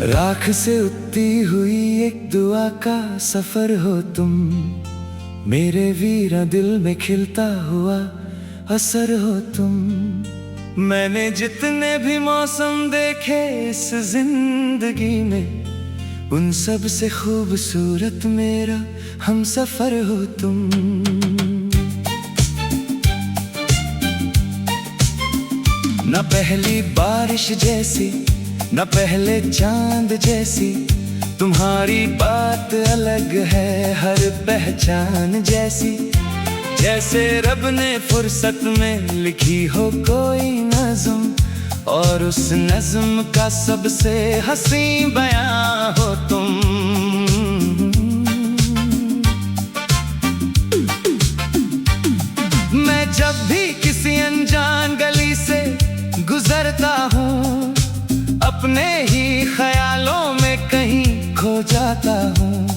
राख से उठती हुई एक दुआ का सफर हो तुम, मेरे वीरा दिल में खिलता हुआ असर हो तुम। मैंने जितने भी मौसम देखे इस जिंदगी में, उन सब से खूबसूरत मेरा हम सफर हो तुम। न पहली बारिश जैसी, न पहले चांद जैसी, तुम्हारी बात अलग है हर पहचान जैसी। जैसे रब ने फुर्सत में लिखी हो कोई नज़्म, और उस नज़्म का सबसे हसी बयां हो तुम। मैं जब भी किसी अनजान गली से गुजरता हूँ, अपने ही ख्यालों में कहीं खो जाता हूँ।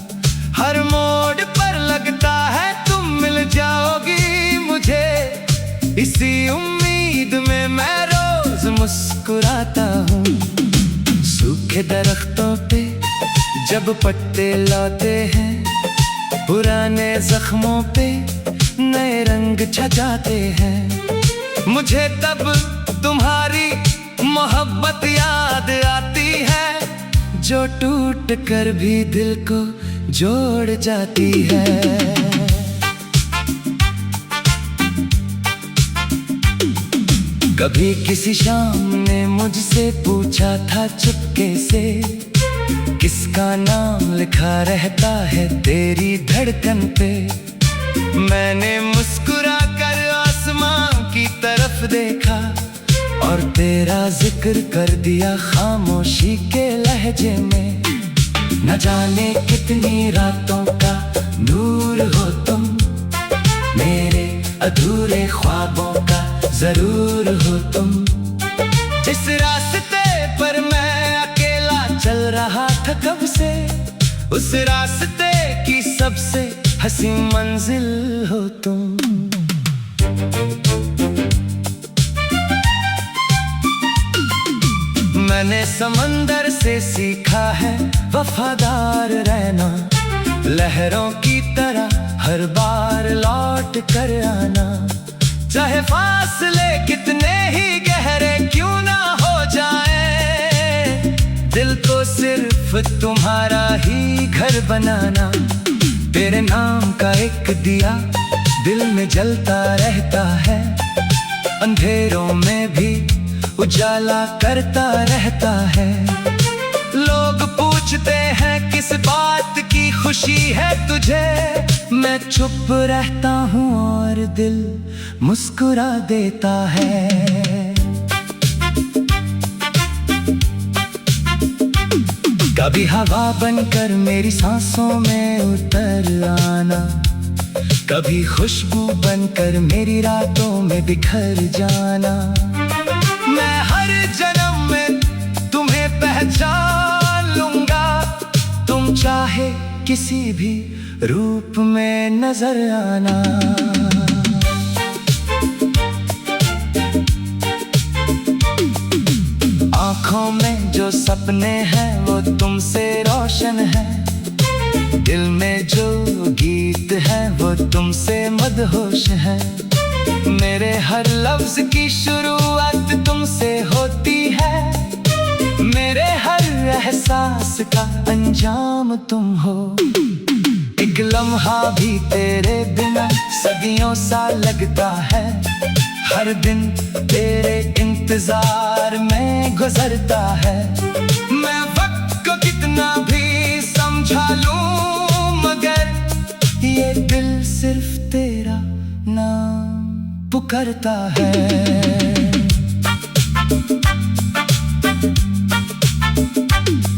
हर मोड़ पर लगता है तुम मिल जाओगी मुझे, इसी उम्मीद में मैं रोज मुस्कुराता हूँ। सूखे दरख्तों पे जब पत्ते लाते हैं, पुराने जख्मों पे नए रंग छा जाते हैं। मुझे तब तुम्हारी मोहब्बत याद आती है, जो टूट कर भी दिल को जोड़ जाती है। कभी किसी शाम ने मुझसे पूछा था चुपके से, किसका नाम लिखा रहता है तेरी धड़कन पे। मैंने मुस्कुरा कर आसमां की तरफ देखा, और तेरा जिक्र कर दिया खामोशी के लहजे में। न जाने कितनी रातों का नूर हो तुम, मेरे अधूरे ख्वाबों का जरूर हो तुम। जिस रास्ते पर मैं अकेला चल रहा था कब से, उस रास्ते की सबसे हंसी मंजिल हो तुम। मैंने समंदर से सीखा है वफादार रहना, लहरों की तरह हर बार लौट कर आना। चाहे फासले कितने ही गहरे क्यों ना हो जाए, दिल को सिर्फ तुम्हारा ही घर बनाना। तेरे नाम का एक दिया दिल में जलता रहता है, अंधेरों में भी उजाला करता रहता है। लोग पूछते हैं किस बात की खुशी है तुझे, मैं चुप रहता हूँ और दिल मुस्कुरा देता है। कभी हवा बनकर मेरी सांसों में उतर आना, कभी खुशबू बनकर मेरी रातों में बिखर जाना। मैं हर जन्म में तुम्हें पहचान लूंगा, तुम चाहे किसी भी रूप में नजर आना। आँखों में जो सपने हैं वो तुमसे रोशन है, दिल में जो गीत है वो तुमसे मदहोश है। मेरे हर लफ्ज की शुरुआत तुमसे होती है, मेरे हर एहसास का अंजाम तुम हो। एक लम्हा भी तेरे बिना सदियों सा लगता है, हर दिन तेरे इंतजार में गुजरता है। मैं वक्त को कितना भी समझा लूं, मगर ये दिल सिर्फ तेरा नाम पुकारता है।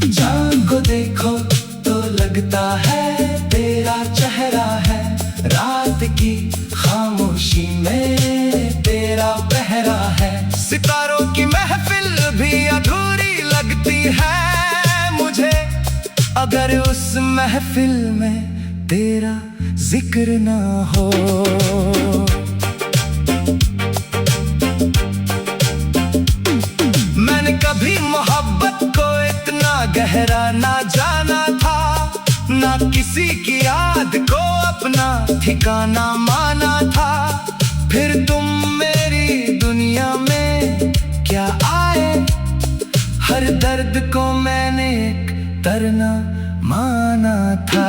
चाँद को देखो तो लगता है तेरा चेहरा है, रात की खामोशी में तेरा पहरा है। सितारों की महफिल भी अधूरी लगती है मुझे, अगर उस महफिल में तेरा जिक्र ना हो। मैंने कभी मोहब्बत को इतना गहरा ना जाना था, ना किसी की याद को अपना ठिकाना माना था। फिर तुम मेरी दुनिया में क्या आए, हर दर्द को मैंने एक तरना माना था।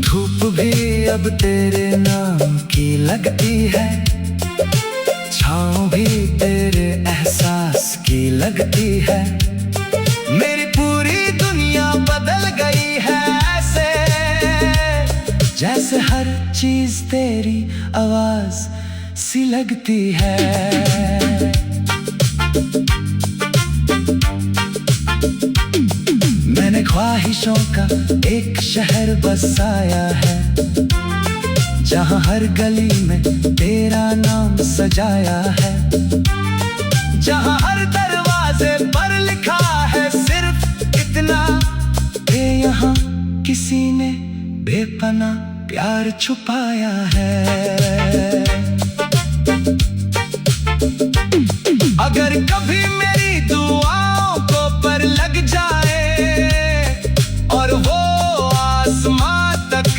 धूप भी अब तेरे नाम की लगती है, छाँव भी तेरे एहसास की लगती है। मेरी पूरी दुनिया बदल गई है ऐसे, जैसे हर चीज तेरी आवाज सी लगती है। मैंने ख्वाहिशों का एक शहर बसाया है, जहाँ हर गली में तेरा नाम सजाया है, जहाँ हर दरवाजे पर लिखा है सिर्फ इतना कि यहाँ किसी ने बेपनाह प्यार छुपाया है। अगर कभी मेरी दुआओं को पर लग जाए और वो आसमां तक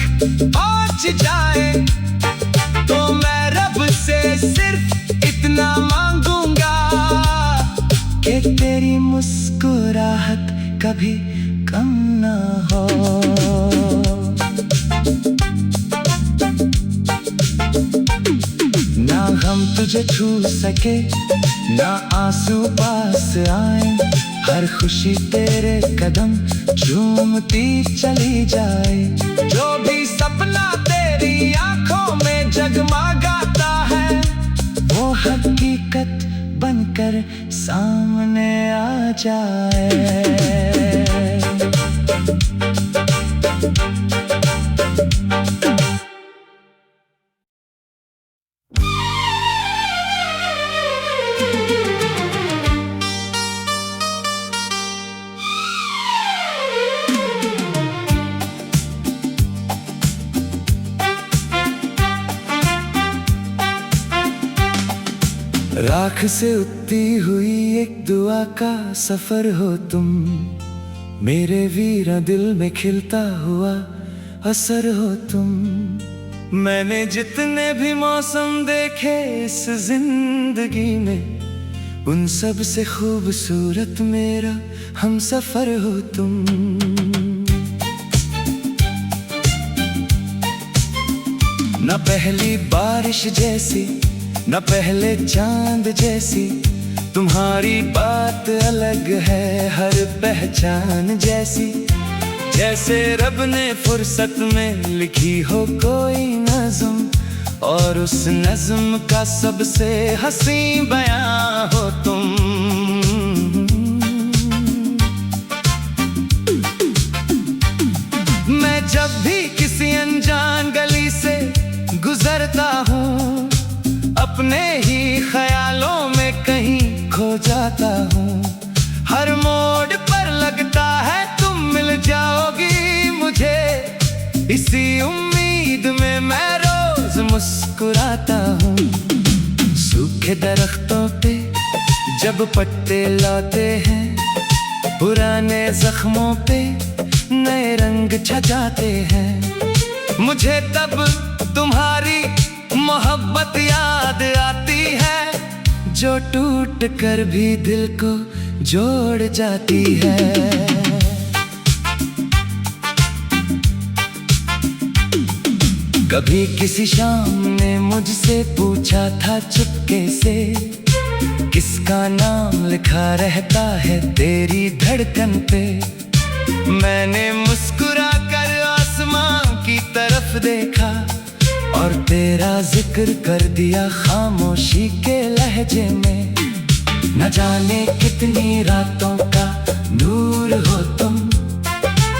पहुंच जाए, तो मैं रब से सिर्फ इतना मांगूंगा कि तेरी मुस्कुराहट कभी कम ना हो। ना गम तुझे छू सके, ना आंसू पास आए, हर खुशी तेरे कदम झूमती चली जाए। जो भी सपना तेरी आंखों में जगमगाता है, वो हकीकत बनकर सामने आ जाए। राख से उठती हुई एक दुआ का सफर हो तुम, मेरे वीरा दिल में खिलता हुआ असर हो तुम। मैंने जितने भी मौसम देखे इस जिंदगी में, उन सब से खूबसूरत मेरा हम सफर हो तुम। न पहली बारिश जैसी, न पहले चांद जैसी, तुम्हारी बात अलग है हर पहचान जैसी। जैसे रब ने फुर्सत में लिखी हो कोई नज़्म, और उस नज़्म का सबसे हसी बयां हो तुम। मैं जब भी किसी अनजान गली से गुजरता हूँ, अपने ही ख्यालों में कहीं खो जाता हूँ। हर मोड़ पर लगता है तुम मिल जाओगी मुझे, इसी उम्मीद में मैं रोज मुस्कुराता हूँ। सूखे दरख्तों पे जब पत्ते लाते हैं, पुराने जख्मों पे नए रंग छा जाते हैं। मुझे तब तुम्हारी मोहब्बत याद आती है, जो टूट कर भी दिल को जोड़ जाती है। कभी किसी शाम ने मुझसे पूछा था चुपके से, किसका नाम लिखा रहता है तेरी धड़कन पे। मैंने मुस्कुरा कर आसमां की तरफ देखा, और तेरा जिक्र कर दिया खामोशी के लहजे में। न जाने कितनी रातों का नूर हो तुम,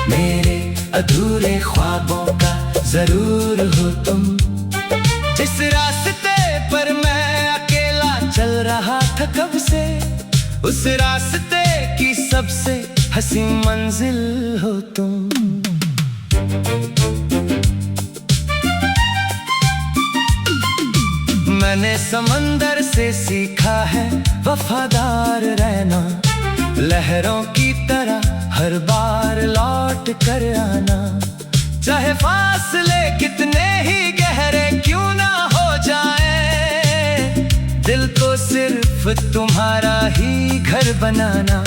मेरे अधूरे ख्वाबों का जरूर हो तुम। जिस रास्ते पर मैं अकेला चल रहा था कब से, उस रास्ते की सबसे हसी मंजिल हो तुम। मैंने समंदर से सीखा है वफादार रहना, लहरों की तरह हर बार लौट कर आना। चाहे फासले कितने ही गहरे क्यों ना हो जाए, दिल को सिर्फ तुम्हारा ही घर बनाना।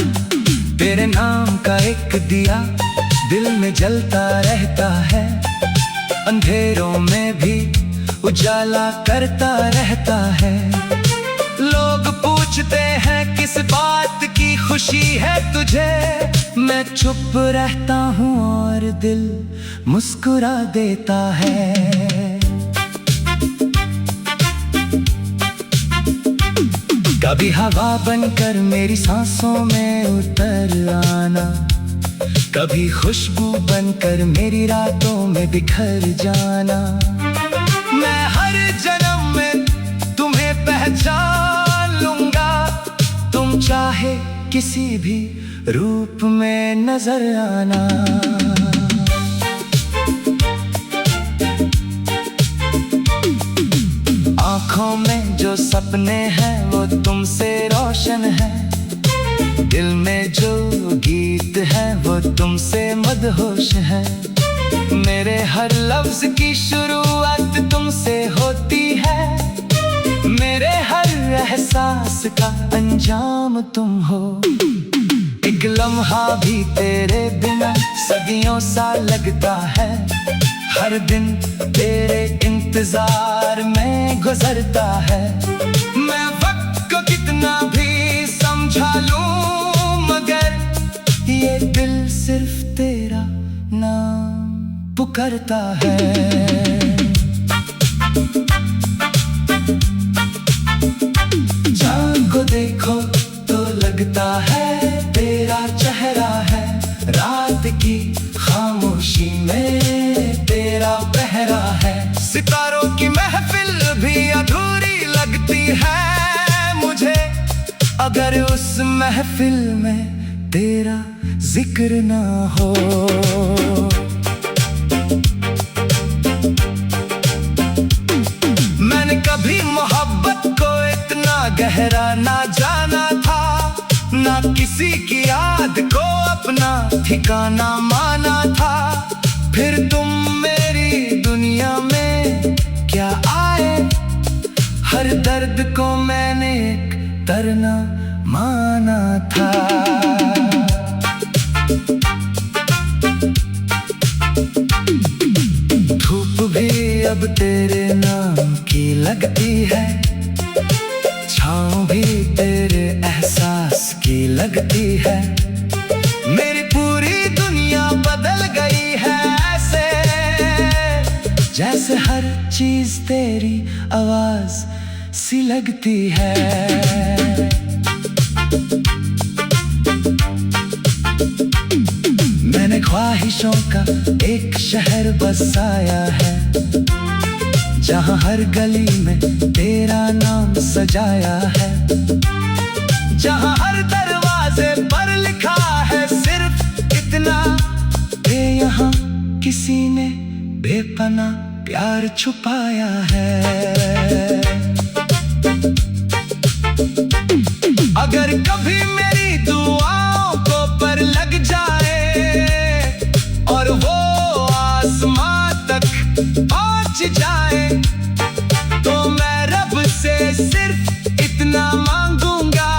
तेरे नाम का एक दिया दिल में जलता रहता है, अंधेरों में भी उजाला करता रहता है। लोग पूछते हैं किस बात की खुशी है तुझे, मैं चुप रहता हूँ और दिल मुस्कुरा देता है। कभी हवा बनकर मेरी सांसों में उतर आना, कभी खुशबू बनकर मेरी रातों में बिखर जाना। मैं हर जन्म में तुम्हें पहचान लूंगा, तुम चाहे किसी भी रूप में नजर आना। आँखों में जो सपने हैं वो तुमसे रोशन है, दिल में जो गीत है वो तुमसे मदहोश है। मेरे हर लफ्ज की शुरुआत तुमसे होती है, मेरे हर एहसास का अंजाम तुम हो। एक लम्हा भी तेरे बिना सदियों सा लगता है, हर दिन तेरे इंतजार में गुजरता है। मैं वक्त को कितना भी समझा लूं, मगर ये दिल सिर्फ तेरा नाम पुकारता है। चाँद को देखो तो लगता है तेरा चेहरा है, रात की खामोशी में तेरा पहरा है। सितारों की महफिल भी अधूरी लगती है मुझे, अगर उस महफिल में तेरा जिक्र ना हो। मैंने कभी मोहब्बत को इतना गहरा ना जाना था, ना किसी की याद को अपना ठिकाना माना था। फिर तुम मेरी दुनिया में क्या आए, हर दर्द को मैंने एक तरना माना था। धूप भी अब तेरे नाम की लगती है, छाँव भी तेरे एहसास की लगती है। मेरी पूरी दुनिया बदल गई है ऐसे, जैसे हर चीज तेरी आवाज सी लगती है। मैंने ख्वाहिशों का एक शहर बसाया है, जहाँ हर गली में तेरा नाम सजाया है, जहाँ हर दरवाजे पर लिखा है सिर्फ इतना कि यहाँ किसी ने बेपनाह प्यार छुपाया है। अगर कभी मेरी दुआओं को पर लग जाए और वो आसमां तक पहुंच जाए, तो मैं रब से सिर्फ इतना मांगूंगा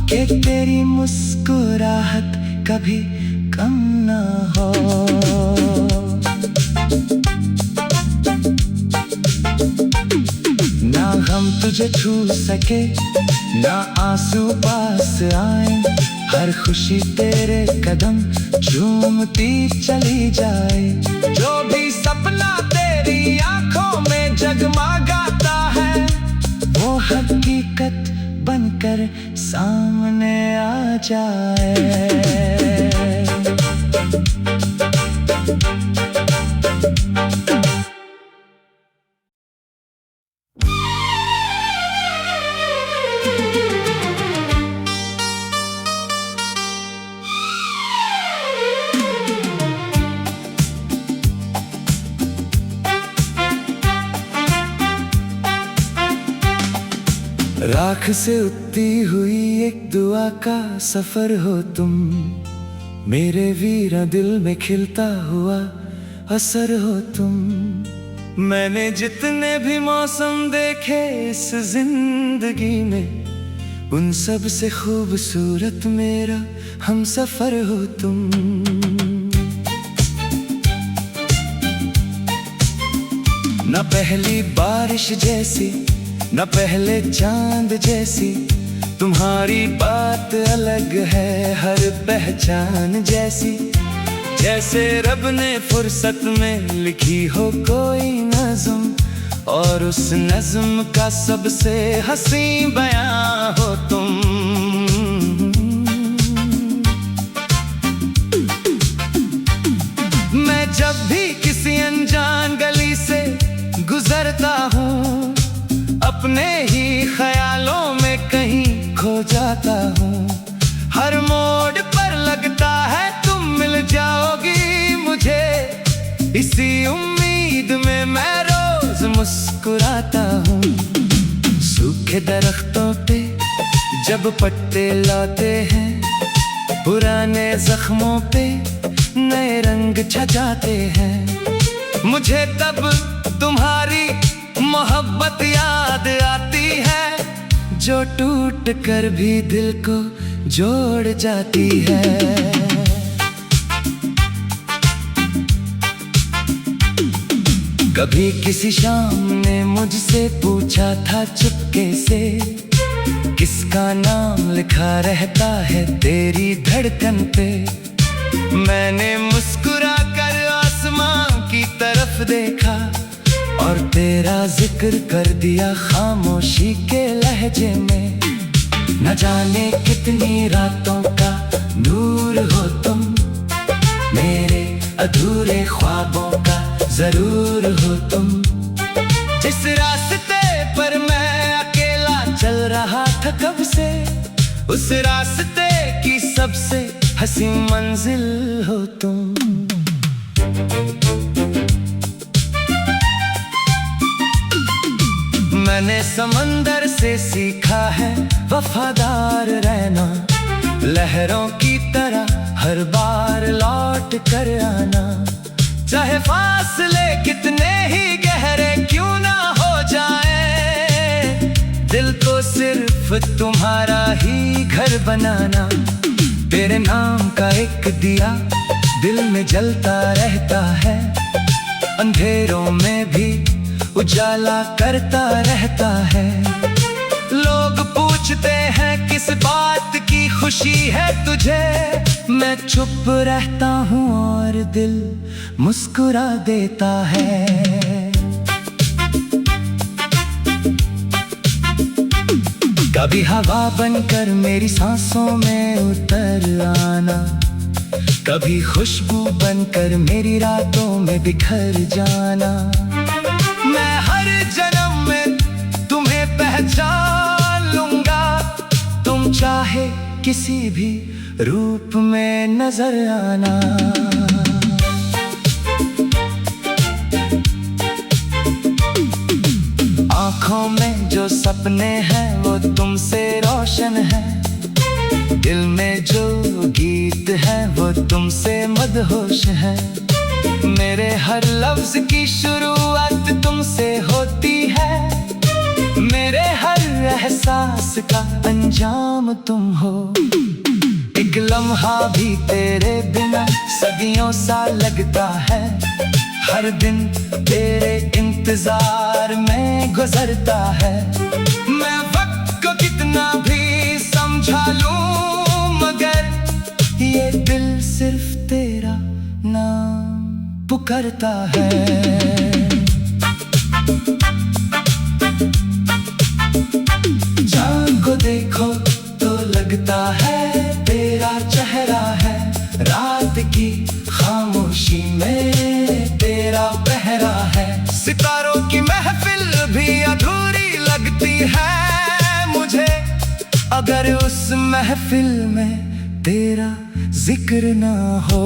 कि तेरी मुस्कुराहट कभी कम ना हो। ना गम तुझे छू सके, ना आंसू पास आए, हर खुशी तेरे कदम झूमती चली जाए। जो भी सपना तेरी आंखों में जगमगाता है, वो हकीकत बनकर सामने आ जाए। राख से उठती हुई एक दुआ का सफर हो तुम, मेरे वीरा दिल में खिलता हुआ असर हो तुम। मैंने जितने भी मौसम देखे इस जिंदगी में, उन सब से खूबसूरत मेरा हम सफर हो तुम। न पहली बारिश जैसी, न पहले चांद जैसी, तुम्हारी बात अलग है हर पहचान जैसी। जैसे रब ने फुर्सत में लिखी हो कोई नज़्म, और उस नज़्म का सबसे हंसी बयां हो तुम। मैं जब भी किसी अनजान गली से गुजरता हूँ, अपने ही ख्यालों में कहीं खो जाता हूँ। हर मोड़ पर लगता है तुम मिल जाओगी मुझे, इसी उम्मीद में मैं रोज मुस्कुराता हूँ। सूखे दरख्तों पे जब पत्ते लाते हैं, पुराने जख्मों पे नए रंग छजाते हैं। मुझे तब तुम्हारी मोहब्बत याद आती है, जो टूट कर भी दिल को जोड़ जाती है। कभी किसी शाम ने मुझसे पूछा था चुपके से, किसका नाम लिखा रहता है तेरी धड़कन पे। मैंने मुस्कुरा कर आसमां की तरफ देखा, और तेरा जिक्र कर दिया खामोशी के लहजे में। न जाने कितनी रातों का नूर हो तुम, मेरे अधूरे ख्वाबों का जरूर हो तुम। जिस रास्ते पर मैं अकेला चल रहा था कब से, उस रास्ते की सबसे हंसी मंजिल हो तुम। मैंने समंदर से सीखा है वफादार रहना, लहरों की तरह हर बार लौट कर आना। चाहे फासले कितने ही गहरे क्यों ना हो जाए, दिल को सिर्फ तुम्हारा ही घर बनाना। तेरे नाम का एक दिया दिल में जलता रहता है, अंधेरों में भी उजाला करता रहता है। लोग पूछते हैं किस बात की खुशी है तुझे, मैं चुप रहता हूँ और दिल मुस्कुरा देता है। कभी हवा बनकर मेरी सांसों में उतर आना, कभी खुशबू बनकर मेरी रातों में बिखर जाना। मैं हर जन्म में तुम्हें पहचान लूंगा, तुम चाहे किसी भी रूप में नजर आना। आँखों में जो सपने हैं वो तुमसे रोशन है, दिल में जो गीत है वो तुमसे मदहोश है। मेरे हर लफ्ज की शुरुआत तुमसे होती है, मेरे हर एहसास का अंजाम तुम हो। एक लम्हा भी तेरे बिना सदियों सा लगता है, हर दिन तेरे इंतजार में गुजरता है। मैं वक्त को कितना भी समझा लूं, मगर ये दिल सिर्फ तेरा नाम पुकारता है। चाँद को देखो तो लगता है तेरा चेहरा है, रात की खामोशी में तेरा पहरा है। सितारों की महफिल भी अधूरी लगती है मुझे, अगर उस महफिल में तेरा जिक्र ना हो।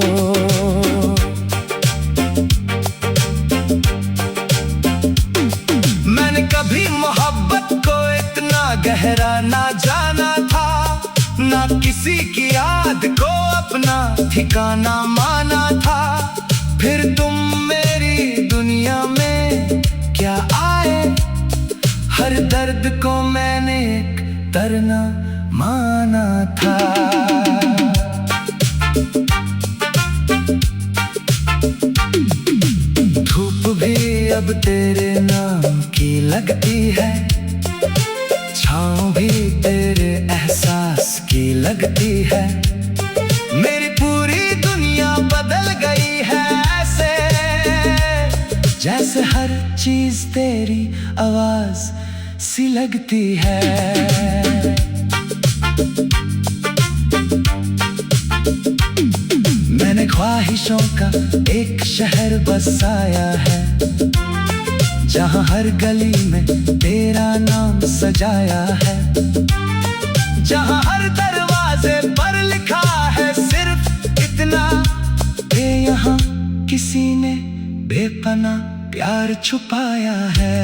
मैंने कभी मोहब्बत को इतना गहरा ना जाना था, ना किसी की याद को अपना ठिकाना माना था। फिर तुम मेरी दुनिया में क्या आए, हर दर्द को मैंने एक तरना माना था। धूप भी अब तेरे नाम की लगती है, छाँव भी तेरे एहसास की लगती है। मेरी पूरी दुनिया बदल गई है ऐसे, जैसे हर चीज तेरी आवाज सी लगती है। मैंने ख्वाहिशों का एक शहर बसाया है, जहाँ हर गली में तेरा नाम सजाया है, जहाँ हर दरवाजे पर लिखा है सिर्फ इतना कि यहाँ किसी ने बेपना प्यार छुपाया है।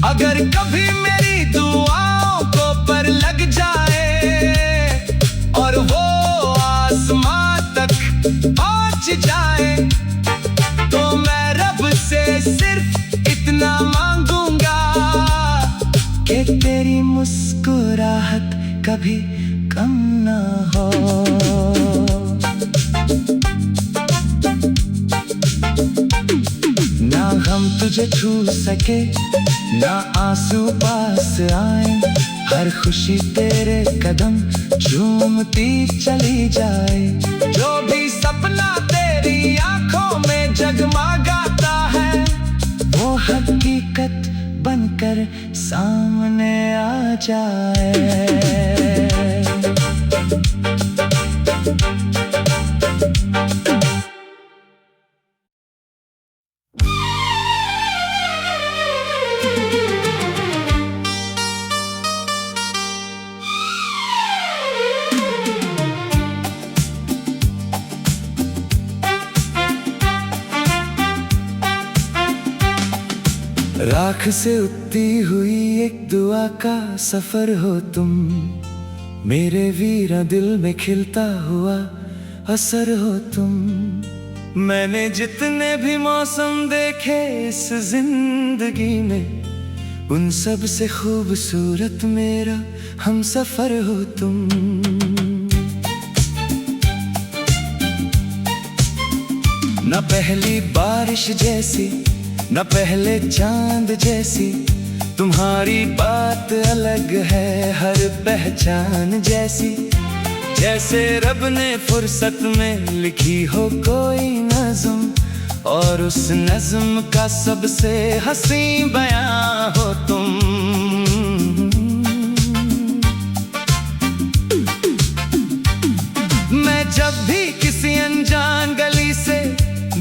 अगर कभी मेरी दुआओं को पर लग जाए और वो आसमां तक पहुंच जाए, तो मैं रब से सिर्फ इतना मांगूंगा कि तेरी मुस्कुराहट कभी कम ना हो। ना गम तुझे छू सके, ना आंसू पास आए, हर खुशी तेरे कदम झूमती चली जाए। जो भी सपना तेरी आंखों में जगमगाता है, वो हकीकत बनकर सामने आ जाए। राख से उठती हुई एक दुआ का सफर हो तुम, मेरे वीरा दिल में खिलता हुआ असर हो तुम। मैंने जितने भी मौसम देखे इस जिंदगी में, उन सब से खूबसूरत मेरा हम सफर हो तुम। न पहली बारिश जैसी, न पहले चांद जैसी, तुम्हारी बात अलग है हर पहचान जैसी। जैसे रब ने फुर्सत में लिखी हो कोई नज़्म, और उस नज़्म का सबसे हसी बयां हो तुम। मैं जब भी किसी अनजान गली से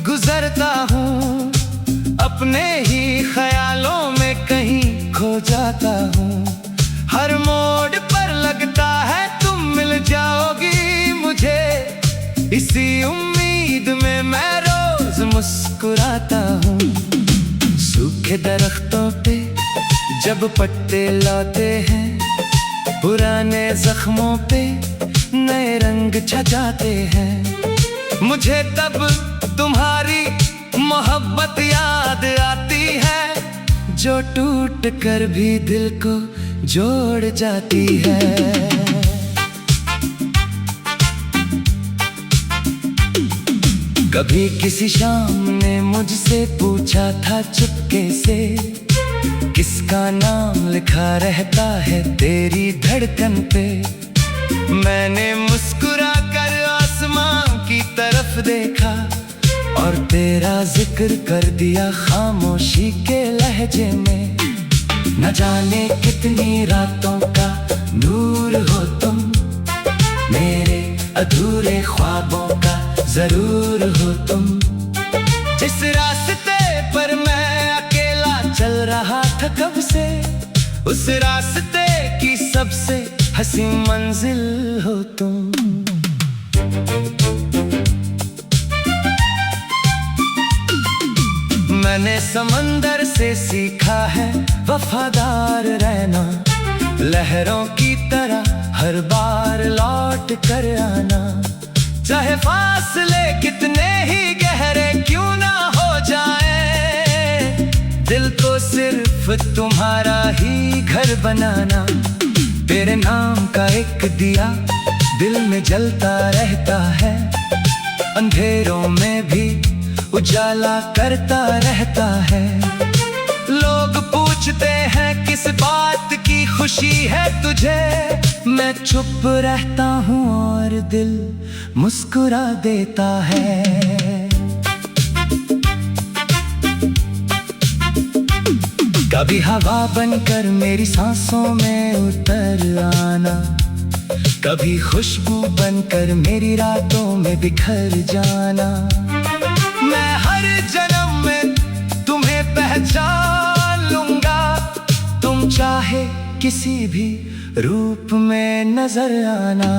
गुजरता हूँ, अपने ही ख्यालों में कहीं खो जाता हूँ। हर मोड़ पर लगता है तुम मिल जाओगी मुझे, इसी उम्मीद में मैं रोज मुस्कुराता हूँ। सूखे दरख्तों पे जब पत्ते लाते हैं, पुराने जख्मों पे नए रंग छा जाते हैं। मुझे तब तुम्हारी मोहब्बत याद आती है, जो टूट कर भी दिल को जोड़ जाती है। कभी किसी शाम ने मुझसे पूछा था चुपके से, किसका नाम लिखा रहता है तेरी धड़कन पे। मैंने मुस्कुरा कर आसमां की तरफ देखा, और तेरा जिक्र कर दिया खामोशी के लहजे में। न जाने कितनी रातों का नूर हो तुम, मेरे अधूरे ख्वाबों का जरूर हो तुम। जिस रास्ते पर मैं अकेला चल रहा था कब से, उस रास्ते की सबसे हंसी मंजिल हो तुम। मैंने समंदर से सीखा है वफादार रहना, लहरों की तरह हर बार लौट कर आना। चाहे फासले कितने ही गहरे क्यों ना हो जाए, दिल को सिर्फ तुम्हारा ही घर बनाना। तेरे नाम का एक दिया दिल में जलता रहता है, अंधेरों में भी उजाला करता रहता है। लोग पूछते हैं किस बात की खुशी है तुझे, मैं चुप रहता हूँ और दिल मुस्कुरा देता है। कभी हवा बनकर मेरी सांसों में उतर आना, कभी खुशबू बनकर मेरी रातों में बिखर जाना। मैं हर जन्म में तुम्हें पहचान लूंगा, तुम चाहे किसी भी रूप में नजर आना।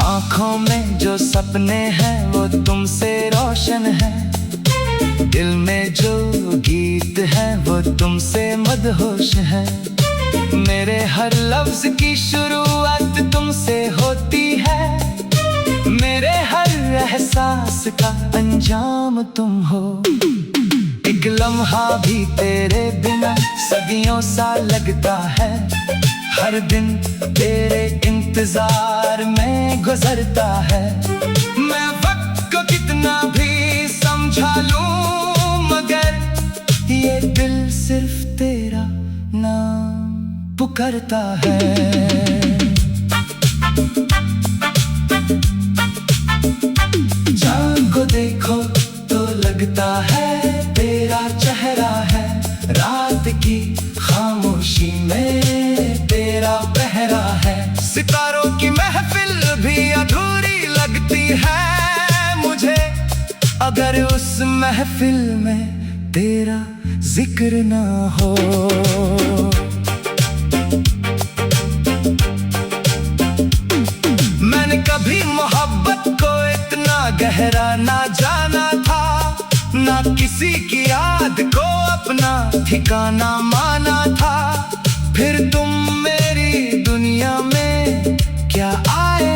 आँखों में जो सपने हैं वो तुमसे रोशन है, दिल में जो गीत है वो तुमसे मदहोश है। मेरे हर लफ्ज की शुरुआत तुमसे होती है, मेरे हर एहसास का अंजाम तुम हो। एक लम्हा भी तेरे बिना सदियों सा लगता है, हर दिन तेरे इंतजार में गुजरता है। मैं वक्त को कितना भी समझा लूं मगर ये दिल सिर्फ तेरा नाम पुकारता है। चाँद को देखो तो लगता है तेरा चेहरा है, रात की खामोशी में तेरा पहरा है। सितारों की महफिल भी अधूरी लगती है मुझे, अगर उस महफिल में तेरा जिक्र ना हो। मैंने कभी मोहब्बत को इतना गहरा ना जाना था, ना किसी की याद को अपना ठिकाना माना था। फिर तुम मेरी दुनिया में क्या आए,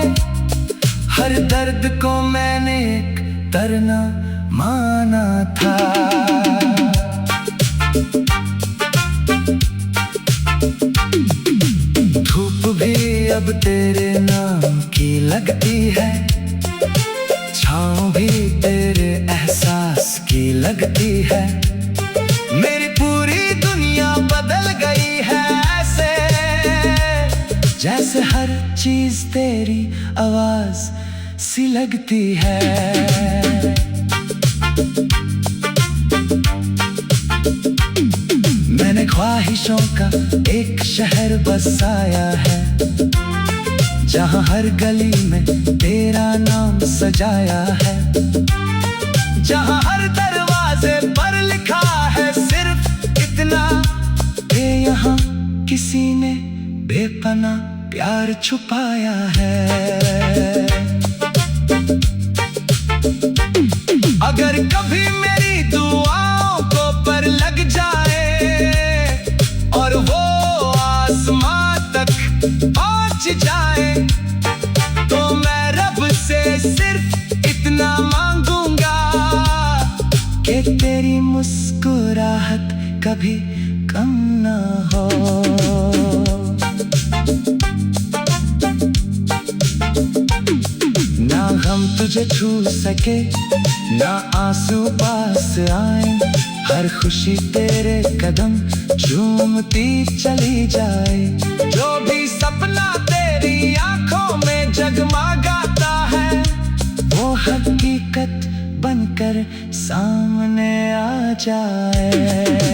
हर दर्द को मैंने एक तरना माना था। धूप भी अब तेरे नाम की लगती है, छाँव भी तेरे एहसास की लगती है। मेरी पूरी दुनिया बदल गई है ऐसे, जैसे हर चीज तेरी आवाज सी लगती है। मैंने ख्वाहिशों का एक शहर बसाया है, जहाँ हर गली में तेरा नाम सजाया है, जहाँ हर दरवाजे पर लिखा है सिर्फ इतना कि यहाँ किसी ने बेपना प्यार छुपाया है। अगर कभी मेरी दुआओं को पर लग जाए और वो आसमां तक पहुंच जाए, तो मैं रब से सिर्फ इतना मांगूंगा कि तेरी मुस्कुराहट कभी कम ना हो। ना गम तुझे छू सके, ना आंसू पास आए, हर खुशी तेरे कदम झूमती चली जाए। जो भी सपना तेरी आंखों में जगमगाता है, वो हकीकत बनकर सामने आ जाए।